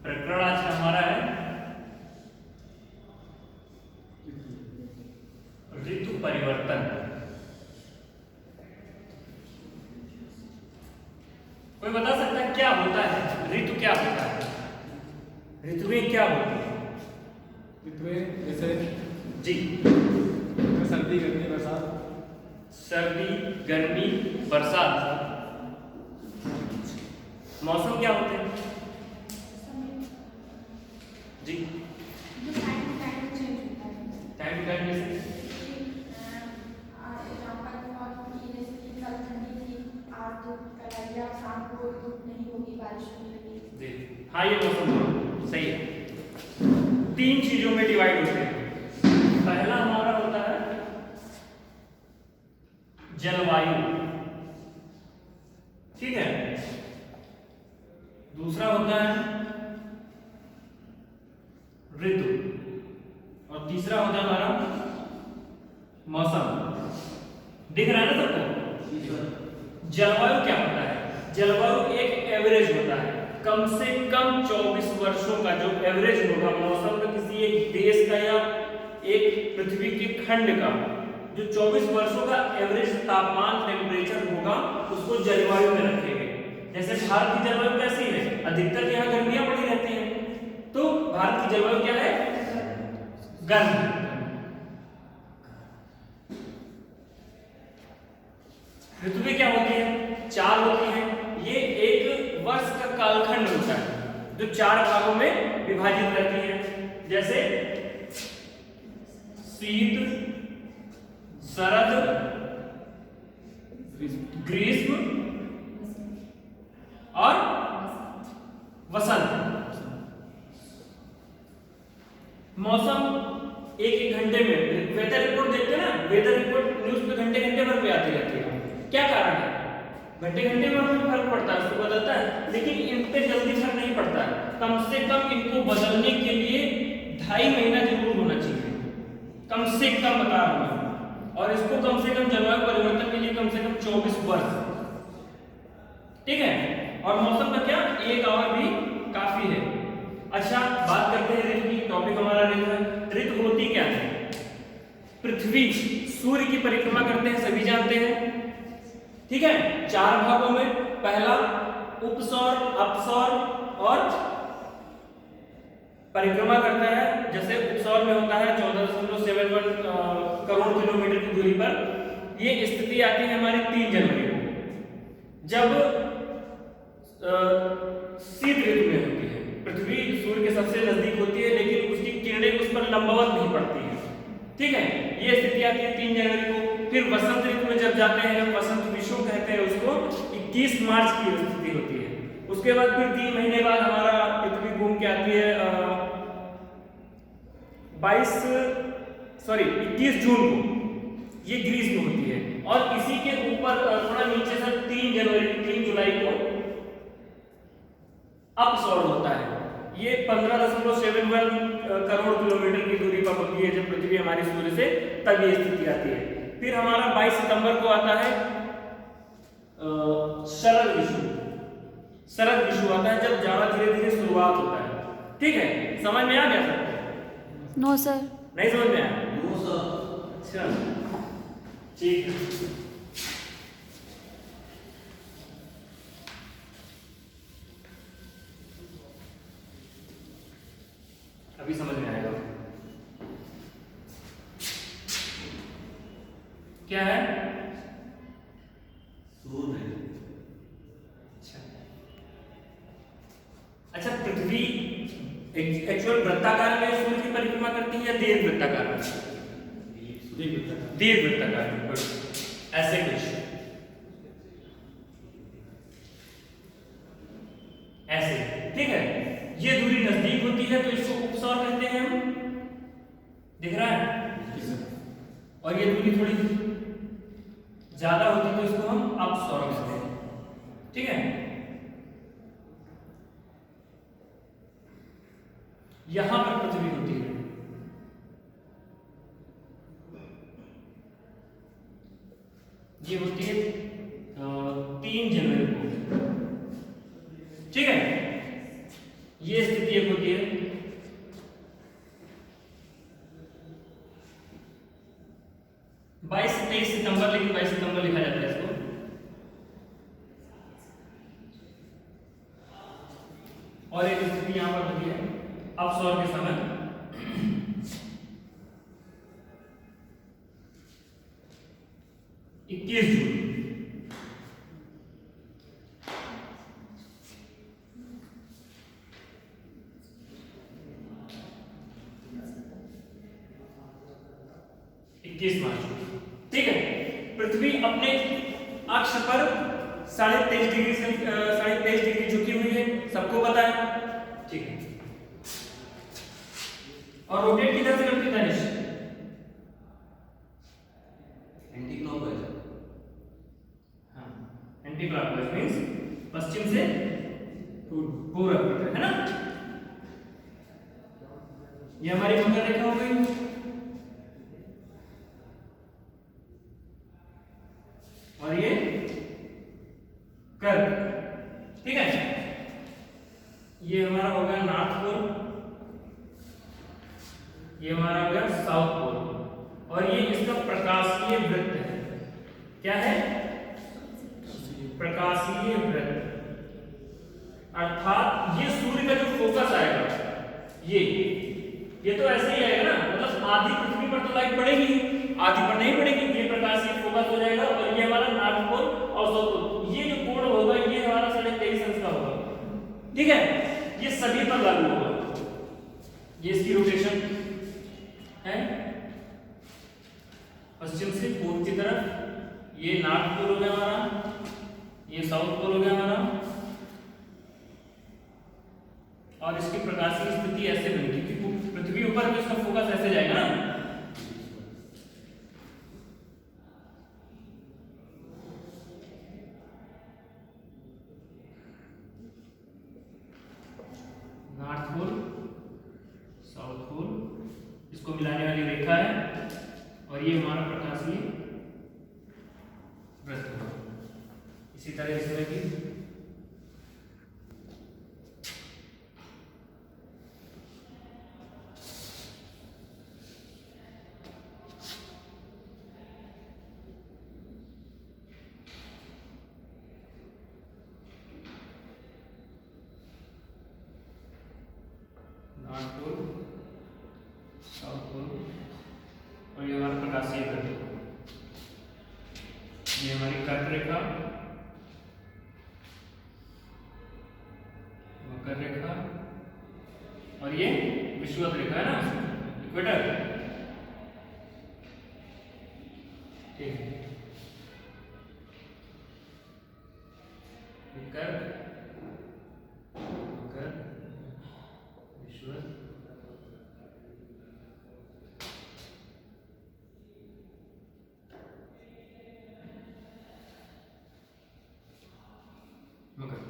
प्रकरण आज का हमारा है ऋतु परिवर्तन। कोई बता सकता है क्या होता है ऋतु? क्या होता है ऋतुएं? क्या होती है ऋतुएं? जैसे जी, सर्दी, गर्मी, बरसात। सर्दी, गर्मी, बरसात। मौसम क्या होते हैं जी? टाइम टू टाइम चेंज होता है। टाइम टू टाइम जैसे कल ठंडी थी, आज धूप कल आई, शाम को धूप नहीं होगी, बारिश होने लगी। जी हाँ, ये मौसम सही है। 3 चीजों में डिवाइड होते हैं। पहला हमारा होता है जलवायु, ठीक है। दूसरा होता है ऋतु, और तीसरा होता है हमारा मौसम। दिख रहा है ना सबको? जलवायु क्या होता है? जलवायु एक एवरेज होता है, कम से कम 24 वर्षों का जो एवरेज होगा मौसम का, किसी एक देश का या एक पृथ्वी के खंड का जो 24 वर्षों का एवरेज तापमान टेम्परेचर होगा, उसको जलवायु में रखेंगे। जैसे भारत की जलवायु कैसी है? अधिकतर यहाँ गर्मियां पड़ी रहती हैं, तो भारत की जलवायु क्या है? गर्म। ऋतुएं क्या होती है? 4 होती हैं। ये एक वर्ष का कालखंड होता है जो 4 भागों में विभाजित रहती है। जैसे शीत, शरद, ग्रीष्म और वसंत। मौसम एक घंटे में वेदर रिपोर्ट देखते हैं ना, वेदर रिपोर्ट न्यूज पे घंटे घंटे भर पे आती रहती है। क्या कारण है? घंटे घंटे में फर्क पड़ता है, उसको बदलता है, लेकिन इन पे जल्दी फर्क नहीं पड़ता है। कम से कम इनको बदलने के लिए 2.5 महीना जरूर होना चाहिए, कम से कम बता रहा हूं। और इसको कम से कम जलवायु परिवर्तन के लिए कम से कम 24 वर्ष, ठीक है। और मौसम का क्या, 1 आवर भी काफी है। अच्छा, बात करते हैं ऋतु की। टॉपिक हमारा ऋतु है। ऋतु होती क्या है? पृथ्वी सूर्य की परिक्रमा करते हैं, सभी जानते हैं, ठीक है। 4 भागों में, पहला उपसौर, अपसौर और परिक्रमा करता है। जैसे उपसौर में होता है 14.71 करोड़ किलोमीटर की दूरी पर। ये स्थिति आती है हमारी 3 जनवरी को, जब शीत ऋतु में होती है। पृथ्वी सूर्य के सबसे नजदीक होती है, लेकिन उसकी किरणें उस पर लंबवत नहीं पड़ती है, ठीक है। ये स्थिति आती है 3 जनवरी को। फिर वसंत ऋतु में जब जाते हैं, वसंत विषुव कहते हैं उसको, 21 मार्च की स्थिति होती है। उसके बाद फिर 3 महीने बाद हमारा पृथ्वी घूम के आती है 21 जून को, ये ग्रीष्म होती है। और इसी के ऊपर थोड़ा नीचे से 3 जुलाई को अपसौर होता है। ये 15.71 करोड़ किलोमीटर की दूरी पर होती है जब पृथ्वी हमारी सूर्य से, तब ये स्थिति आती है। फिर हमारा 22 सितंबर को आता है शरद विषुव। शरद विषुव आता है जब जाड़ा धीरे धीरे शुरुआत होता है, ठीक है। समझ में आ गया सर? No sir. नहीं समझ में आया? No sir. अच्छा, ठीक है। अभी समझ में आएगा क्या है? सूर्य। अच्छा, पृथ्वी एक्चुअल वृत्ताकार में सूर्य की परिक्रमा करती है या दीर्घ वृत्ताकार में? दीर्घ वृत्ताकार में। ऐसे कुछ ऐसे, ठीक है। ये दूरी नजदीक होती है तो इसको उपसौर कहते हैं हम, दिख रहा है। और ये दूरी थोड़ी ज्यादा होती है तो इसको हम अपसौर कहते हैं, ठीक है। यहां पर पृथ्वी होती है, ये होती है 3 जनवरी को, ठीक है। ये स्थिति एक होती है। बाईस 23 सितंबर, लेकिन 22 सितंबर लिखा जाता है इसको। और एक स्थिति यहां पर होती है अवसर के समय 21 जून। ठीक है, पृथ्वी अपने अक्ष पर 23.5 डिग्री झुकी हुई है, सबको पता है। ठीक है, और रोटेट किधर से करती है दानिश? Anti clockwise. हाँ, एंटी क्लॉकवाइज मींस पश्चिम से पूर्व, है ना। ये हमारी मकर रेखा हो गई। और ये कर्क, ठीक है। ये हमारा हो गया नॉर्थ पोल, ये हमारा हो गया साउथ पोल, और ये इसका प्रकाशीय वृत्त है। क्या है? प्रकाशीय वृत्त, अर्थात ये सूर्य का जो फोकस आएगा, ये तो ऐसे ही आएगा ना, मतलब आधी पृथ्वी पर तो लाइट पड़ेगी, आधी पर नहीं पड़ेगी। ये प्रकाशीय फोकस हो जाएगा, और ये हमारा नॉर्थ पोल और साउथ पोल। ये जो कोण होगा ये हमारा 23.5 अंश का होगा, ठीक है। ये सभी पर लागू होगा। ये इसकी रोटेशन है पश्चिम से पूर्व की तरफ। ये नॉर्थ पोल हो गया हमारा, ये साउथ पोल हो गया हमारा, और इसकी प्रकाशीय स्थिति ऐसे बनेगी कि पृथ्वी ऊपर तो इसका फोकस ऐसे जाएगा ना। नॉर्थ पोल, साउथ पोल, इसको मिलाने वाली रेखा है, और ये हमारा प्रकाशीय वृत्त है। इसी तरह इसमें भी नॉर्थ पोल, साउथ पोल, और ये हमारा प्रकाशीय वृत्त। ये हमारी कर्क रेखा, मकर रेखा, और ये विषुवत रेखा है ना, इक्वेटर। ठीक है, कर्क, मकर, विषुवत, मकर।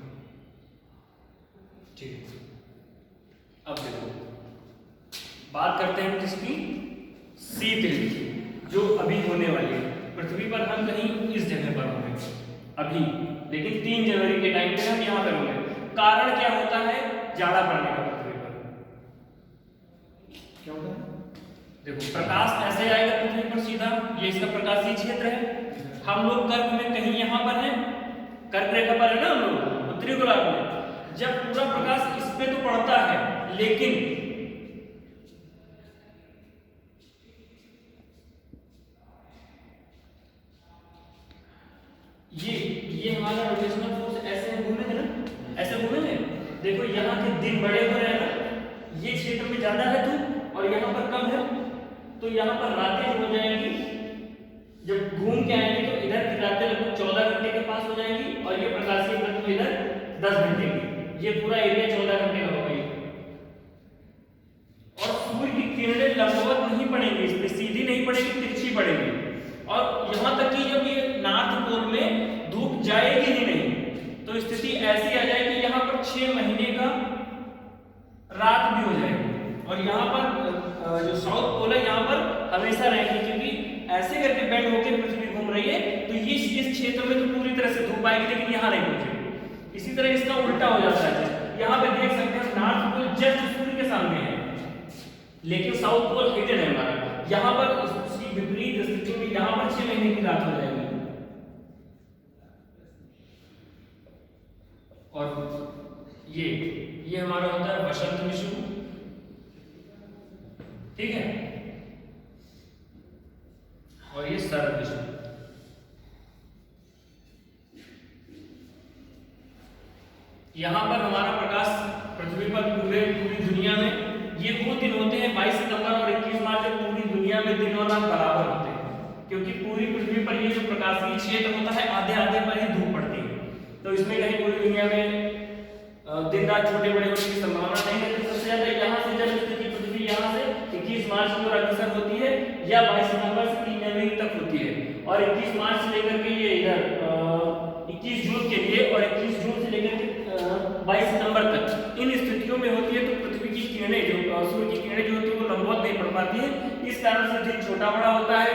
ठीक है, अब देखो बात करते हैं किसकी? शीत ऋतु की, जो अभी होने वाली है। पृथ्वी पर हम कहीं इस जगह पर होंगे अभी, लेकिन 3 जनवरी के टाइम पे हम यहाँ पर होंगे। कारण क्या होता है? जाड़ा पड़ने का पृथ्वी पर। क्या होता है? देखो, प्रकाश ऐसे आएगा पृथ्वी पर सीधा, ये इसका प्रकाशीय क्षेत्र है। हम लोग कर्क में कहीं यहाँ पर हैं, कर्क रेखा पर है ना हम लोग, उत्तरी गोलार्ध में। जब पूरा प्रकाश इस पे तो पड़ता है, लेकिन ये हमारा रोटेशनल फोर्स ऐसे घूमेंगे ना, ऐसे घूमेंगे। देखो यहाँ के दिन बड़े हो रहे हैं ना, ये क्षेत्र में ज्यादा है धूप और यहाँ पर कम है, तो यहाँ पर रातें हो जाएंगी। जब घूम के आएंगे तो इधर की रातें लगभग 14 घंटे के पास हो जाएंगी, और ये प्रकाशीय वृत्त में इधर 10 घंटे की। ये पूरा एरिया 14 घंटे का होगा। और सूर्य की किरणें लंबवत नहीं पड़ेंगी, इस पे सीधी नहीं पड़ेगी, तिरछी पड़ेगी। और यहाँ तक कि जब ये नॉर्थ पोल में धूप जाएगी ही नहीं, तो स्थिति ऐसी आ जाएगी यहाँ पर 6 महीने का रात भी हो जाएगी। और यहाँ पर जो साउथ पोल है यहाँ पर हमेशा रहेगी, क्योंकि ऐसे करके बेंड होकर पृथ्वी घूम रही है, तो ये इस क्षेत्र में तो पूरी तरह से धूप आएगी, लेकिन यहाँ नहीं पहुंचेगी। इसी तरह इसका उल्टा हो जाता है। यहाँ पे देख सकते हैं नॉर्थ पोल जस्ट सूर्य के सामने है, लेकिन साउथ पोल हिडन है हमारा। यहाँ पर उसकी विपरीत स्थिति में यहाँ पर 6 महीने की रात हो जाएगी। और ये हमारा होता है वसंत विषुव, ठीक है, और ये शरद विषुव। यहां पर हमारा प्रकाश पृथ्वी पर पूरी दुनिया में ये वो दिन होते हैं 22 सितंबर और 21 मार्च जब पूरी दुनिया में दिन और रात बराबर होते हैं, क्योंकि पूरी पृथ्वी पर ये जो प्रकाशीय क्षेत्र होता है आधे आधे पर ही धूप पड़ती है। तो इसमें कहीं पूरी दुनिया में दिन रात छोटे बड़े होने की संभावना नहीं है। सबसे ज्यादा यहाँ से जब स्थिति पृथ्वी यहाँ से 21 मार्च की ओर अग्रसर होती है या 22 सितंबर से 3 जनवरी तक होती है, और 21 मार्च से लेकर के ये इधर 21 जून के लिए और 21 जून से लेकर के 22 सितंबर तक इन स्थितियों में होती है। तो पृथ्वी की किरणें जो सूर्य की किरणें जो होती है वो लंबवत नहीं पड़ पाती है, इस कारण से दिन छोटा बड़ा होता है,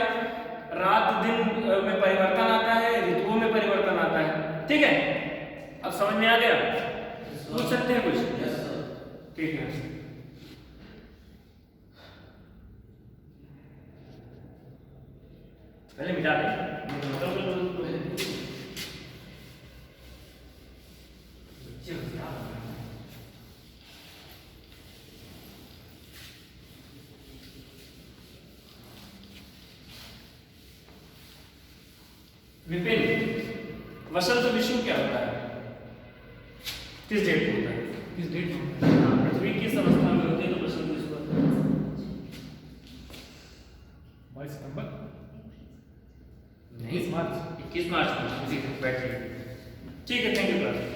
रात दिन में परिवर्तन आता है, ऋतुओं में परिवर्तन आता है। ठीक है, अब समझ में आ गया? पूछ सकते हैं कुछ? Yes sir. ठीक है, पहले मिटा दें। विपिन, वसंत विषुव क्या होता है? किस डेट को होता है? किस डेट में? पृथ्वी किस अवस्था में होती है तो वसंत विषुव होता है? 22 सितंबर, नहीं, 21 मार्च। 21 मार्च को। ठीक है, बैठिए। ठीक है, थैंक यू क्लास।